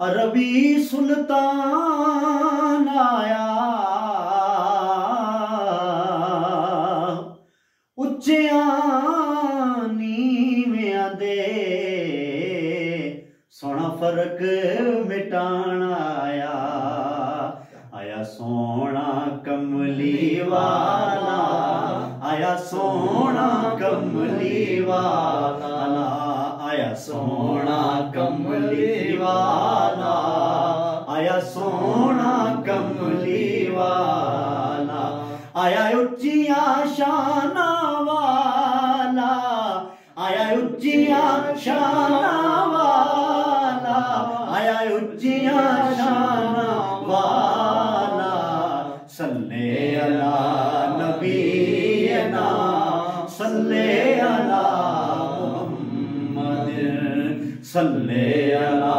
अरबी सुल्तान आया उच्चिया नीवियां दे सोना फर्क मिटाण आया। आया सोना कमली वाला, आया सोना कमली वाला, आया सोना कमली वाला, आया सोना कमली वाला, आया उच्चिया शाना वाला, आया उच्चिया शाना वाला, आया उच्चिया शाना वाला। सल्ले अला नबीना सल्ले अला मुहम्मद सल्ले अला